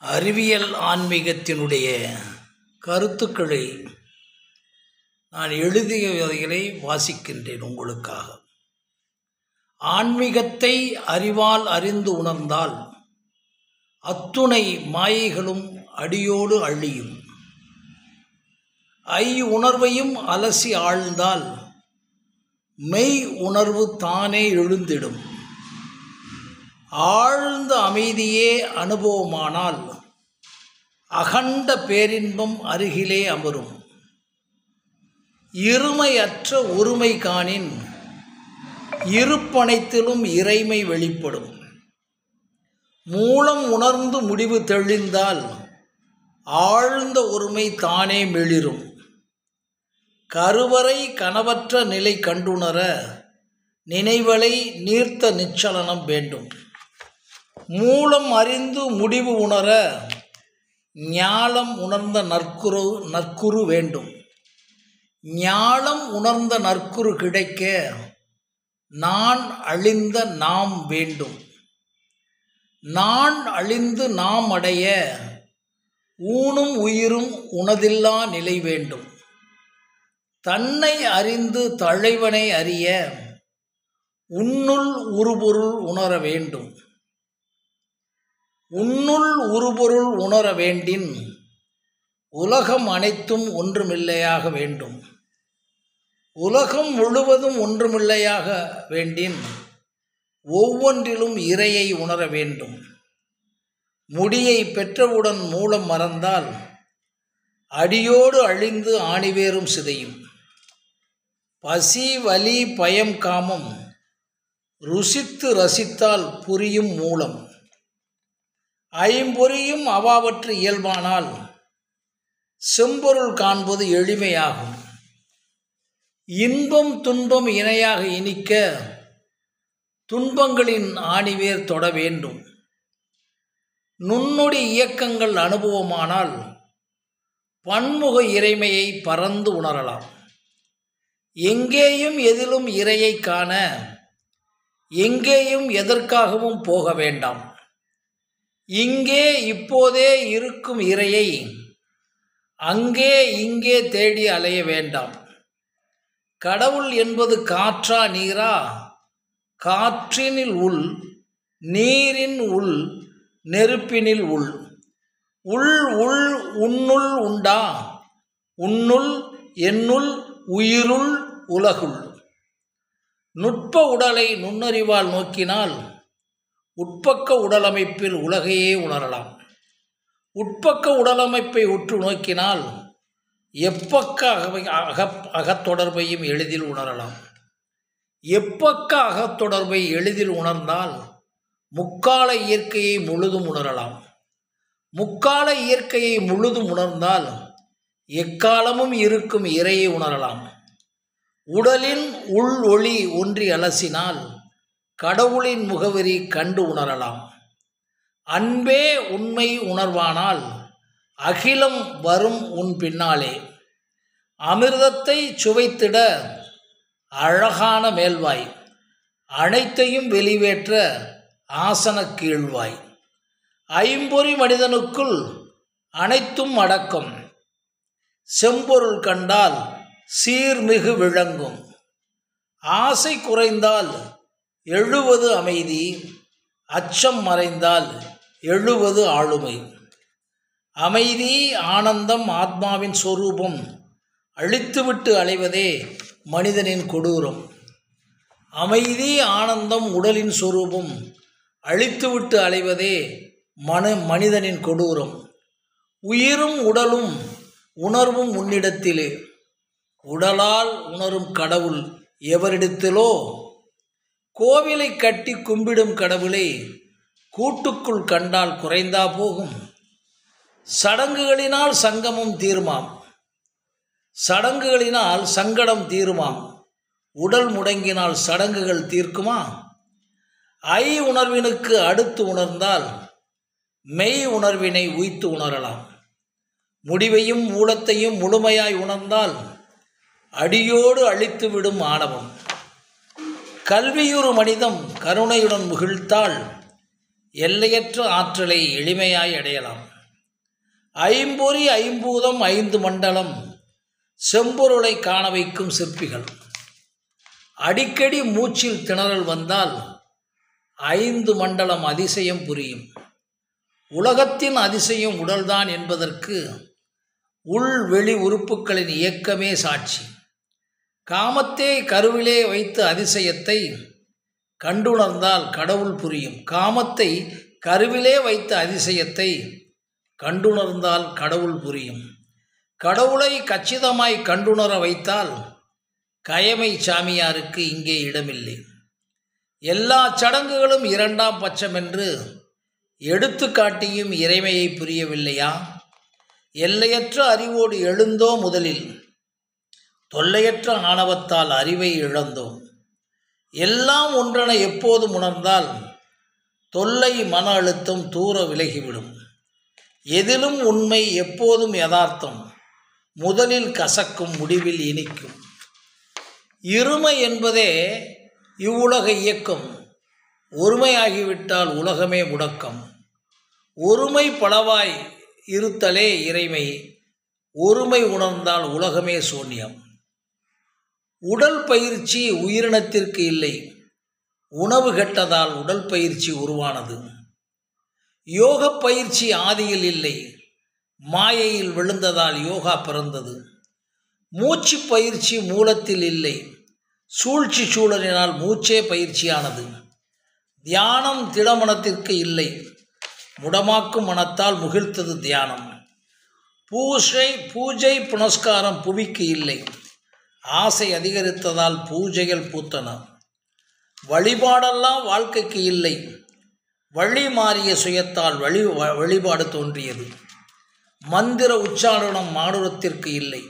அறிவியல் ஆன்மீகத்தினுடைய கருத்துக்களை நான் எழுதியவைகளை வாசிக்கின்றேன் உங்களுக்காக. ஆன்மீகத்தை அறிவால் அறிந்து உணர்ந்தால் அத்துணை மாயைகளும் அடியோடு அழியும். உணர்வையும் அலசி ஆழ்ந்தால் மெய் உணர்வு தானே எழுந்திடும். ஆழ்ந்த அமைதியே அனுபவமானால் அகண்ட பேரின்பம் அருகிலே அமரும். இருமையற்ற ஒருமை காணின் இருப்பனைத்திலும் இறைமை வெளிப்படும். மூலம் உணர்ந்து முடிவு தெளிந்தால் ஆழ்ந்த ஒருமை தானே மெளிரும். கருவறை கனவற்ற நிலை கண்டுணர நினைவலை நீர்த்த நிச்சலனம் வேண்டும். மூலம் அறிந்து முடிவு உணர ஞாலம் உணர்ந்த நற்குரு வேண்டும். ஞாலம் உணர்ந்த நற்குரு கிடைக்க நான் அழிந்த நாம் வேண்டும். நான் அழிந்து நாம் அடைய ஊனும் உயிரும் உணதில்லா நிலை வேண்டும். தன்னை அறிந்து தலைவனை அறிய உன்னுள் உருபொருள் உணர வேண்டும். உன்னுள் உருபொருள் உணர வேண்டின் உலகம் அனைத்தும் ஒன்றுமில்லையாக வேண்டும். உலகம் முழுவதும் ஒன்றுமில்லையாக வேண்டின் ஒவ்வொன்றிலும் இறையை உணர வேண்டும். முடியை பெற்றவுடன் மூலம் மறந்தால் அடியோடு அழிந்து ஆணிவேரும் சிதையும். பசி வலி பயம் காமம் ருசித்து ரசித்தால் புரியும் மூலம். ஐம்பொறியும் அவாவற்று இயல்பானால் செம்பொருள் காண்பது எளிமையாகும். இன்பம் துன்பம் இணையாக இனிக்க துன்பங்களின் ஆணிவேர் தொட வேண்டும். நுண்ணொடி இயக்கங்கள் அனுபவமானால் பன்முக இறைமையை பறந்து உணரலாம். எங்கேயும் எதிலும் இறையை காண எங்கேயும் எதற்காகவும் போக வேண்டாம். இங்கே இப்போதே இருக்கும் இறையை அங்கே இங்கே தேடி அலைய வேண்டாம். கடவுள் என்பது காற்றா நீரா? காற்றினில் உள், நீரின் உள், நெருப்பினில் உள். உள் உள் உன்னுள் உண்டா? உன்னுள் என்னுள் உயிருள் உலகுள். நுட்ப உடலை நுண்ணறிவால் நோக்கினால் உட்பக்க உடலமைப்பில் உலகையே உணரலாம். உட்பக்க உடலமைப்பை உற்று நோக்கினால் எப்பக்க அகத்தொடர்பையும் எளிதில் உணரலாம். எப்பக்க அகத்தொடர்பை எளிதில் உணர்ந்தால் முக்கால இயற்கையை முழுதும் உணரலாம். முக்கால இயற்கையை முழுதும் உணர்ந்தால் எக்காலமும் இருக்கும் இறையை உணரலாம். உடலின் உள் ஒளி ஒன்றி அலசினால் கடவுளின் முகவரி கண்டு உணரலாம். அன்பே உண்மை உணர்வானால் அகிலம் வரும் உன் பின்னாலே. அமிர்தத்தை சுவைத்திட அழகான மேல்வாய், அனைத்தையும் வெளிவேற்ற ஆசன கீழ்வாய். ஐம்பொறி மனிதனுக்குள் அனைத்தும் அடக்கம். செம்பொருள் கண்டால் சீர்மிகு விளங்கும். ஆசை குறைந்தால் எழுவது அமைதி, அச்சம் மறைந்தால் எழுவது ஆளுமை. அமைதி ஆனந்தம் ஆத்மாவின் சொரூபம் அழித்துவிட்டு அலைவதே மனிதனின் கொடூரம். அமைதி ஆனந்தம் உடலின் சொரூபம் அழித்துவிட்டு அலைவதே மனிதனின் கொடூரம். உயிரும் உடலும் உணர்வும் உன்னிடத்திலே. உடலால் உணரும் கடவுள் எவரிடத்திலோ? கோவிலை கட்டி கும்பிடும் கடவுளை கூட்டுக்குள் கண்டால் குறைந்தா போகும். சடங்குகளினால் சங்கமம் தீருமாம். சடங்குகளினால் சங்கடம் தீருமாம். உடல் முடங்கினால் சடங்குகள் தீர்க்குமா? உணர்வினுக்கு அடுத்து உணர்ந்தால் மெய் உணர்வினை உய்த்து உணரலாம். முடிவையும் மூலத்தையும் முழுமையாய் உணர்ந்தால் அடியோடு அழித்துவிடும் ஆணவம். கல்வியுறு மனிதம் கருணையுடன் முகிழ்த்தால் எல்லையற்ற ஆற்றலை எளிமையாய் அடையலாம். ஐம்பொறி ஐம்பூதம் ஐந்து மண்டலம் செம்பொருளை காண வைக்கும் சிற்பிகள். அடிக்கடி மூச்சில் திணறல் வந்தால் ஐந்து மண்டலம் அதிசயம் புரியும். உலகத்தின் அதிசயம் உடல்தான் என்பதற்கு உள் வெளி உறுப்புகளின் இயக்கமே சாட்சி. காமத்தை கருவிலே வைத்து அதிசயத்தை கண்டுணர்ந்தால் கடவுள் புரியும். காமத்தை கருவிலே வைத்த அதிசயத்தை கண்டுணர்ந்தால் கடவுள் புரியும். கடவுளை கச்சிதமாய் கண்டுணர வைத்தால் கயமை சாமியாருக்கு இங்கே இடமில்லை. எல்லா சடங்குகளும் இரண்டாம் பட்சம் என்று எடுத்து காட்டியும் இறைமையை புரியவில்லையா? எல்லையற்ற அறிவோடு எழுந்தோ முதலில் தொல்லையற்ற ஆணவத்தால் அறிவை இழந்தோம். எல்லாம் ஒன்றென எப்போதும் உணர்ந்தால் தொல்லை மன அழுத்தம் தூர விலகிவிடும். எதிலும் உண்மை, எப்போதும் யதார்த்தம், முதலில் கசக்கும் முடிவில் இனிக்கும். இருமை என்பதே இவ்வுலக இயக்கம். ஒருமையாகிவிட்டால் உலகமே முடக்கம். ஒருமை பலவாய் இருத்தலே இறைமை. ஒருமை உணர்ந்தால் உலகமே சூன்யம். உடல் பயிற்சி உயிரினத்திற்கு இல்லை. உணவு கெட்டதால் உடல் பயிற்சி உருவானது. யோக பயிற்சி ஆதியில் இல்லை. மாயையில் விழுந்ததால் யோகா பிறந்தது. மூச்சு பயிற்சி மூலத்தில் இல்லை. சூழ்ச்சி சூழலினால் மூச்சே பயிற்சியானது. தியானம் திடமனத்திற்கு இல்லை. முடமாக்கும் மனத்தால் முகிழ்த்தது தியானம். பூஜை புனஸ்காரம் புவிக்கு இல்லை. ஆசை அதிகரித்ததால் பூஜைகள் பூத்தன. வழிபாடெல்லாம் வாழ்க்கைக்கு இல்லை. வழி மாறிய சுயத்தால் வழிபாடு தோன்றியது. மந்திர உச்சாரணம் மானுடத்திற்கு இல்லை.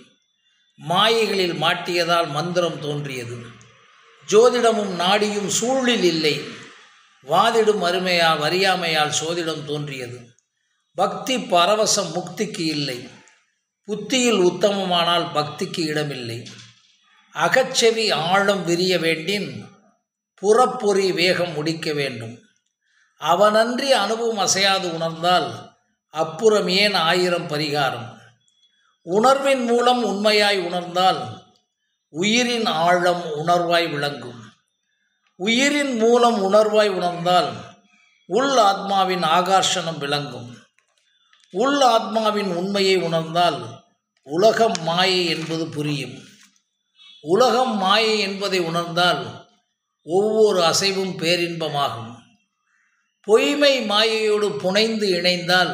மாயைகளில் மாட்டியதால் மந்திரம் தோன்றியது. ஜோதிடமும் நாடியும் சூழில் இல்லை. வாதிடும் அறியாமையால் சோதிடம் தோன்றியது. பக்தி பரவசம் முக்திக்கு இல்லை. புத்தியில் உத்தமமானால் பக்திக்கு இடமில்லை. அகச்செவி ஆழம் விரிய வேண்டின் புறப்பொறி வேகம் முடிக்க வேண்டும். அவனன்றி அனுபவம் அசையாது உணர்ந்தால் அப்புறம் ஏன் 1000 பரிகாரம். உணர்வின் மூலம் உண்மையாய் உணர்ந்தால் உயிரின் ஆழம் உணர்வாய் விளங்கும். உயிரின் மூலம் உணர்வாய் உணர்ந்தால் உள் ஆத்மாவின் ஆகர்ஷணம் விளங்கும். உள் ஆத்மாவின் உண்மையை உணர்ந்தால் உலகம் மாயை என்பது புரியும். உலகம் மாயை என்பதை உணர்ந்தால் ஒவ்வொரு அசைவும் பேரின்பமாகும். பொய்மை மாயையோடு புனைந்து இணைந்தால்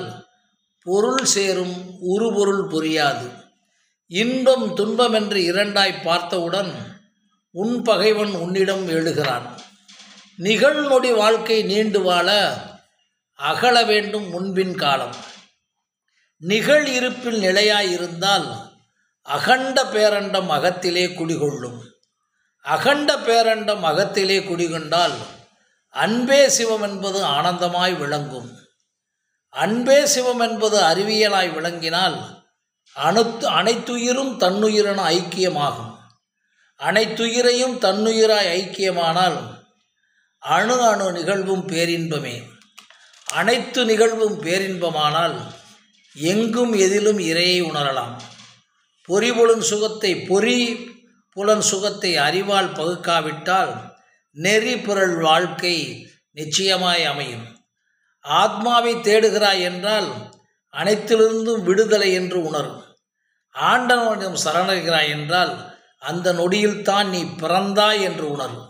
பொருள் சேரும், உருபொருள் புரியாது. இன்பம் துன்பம் என்று இரண்டாய் பார்த்தவுடன் உன் பகைவன் உன்னிடம் எழுகிறான். நிகழ்நொடி வாழ்க்கை நீண்டு வாழ அகல வேண்டும் முன்பின் காலம். நிகழ் இருப்பில் நிலையாயிருந்தால் அகண்ட பேரண்டம் அகத்திலே குடிகொள்ளும். அகண்ட பேரண்டம் அகத்திலே குடிகொண்டால் அன்பே சிவம் என்பது ஆனந்தமாய் விளங்கும். அன்பே சிவம் என்பது அறிவியலாய் விளங்கினால் அனைத்துயிரும் தன்னுயிரென ஐக்கியமாகும். அனைத்துயிரையும் தன்னுயிராய் ஐக்கியமானால் அணு அணு நிகழ்வும் பேரின்பமே. அனைத்து நிகழ்வும் பேரின்பமானால் எங்கும் எதிலும் இறையை உணரலாம். புலன் சுகத்தை அறிவால் பகுக்காவிட்டால் நெறி பிறல் வாழ்க்கை நிச்சயமாய் அமையும். ஆத்மாவை தேடுகிறாய் என்றால் அனைத்திலிருந்தும் விடுதலை என்று உணரும். ஆண்டவனிடம் சரணடைகிறாய் என்றால் அந்த நொடியில்தான் நீ பிறந்தாய் என்று உணரும்.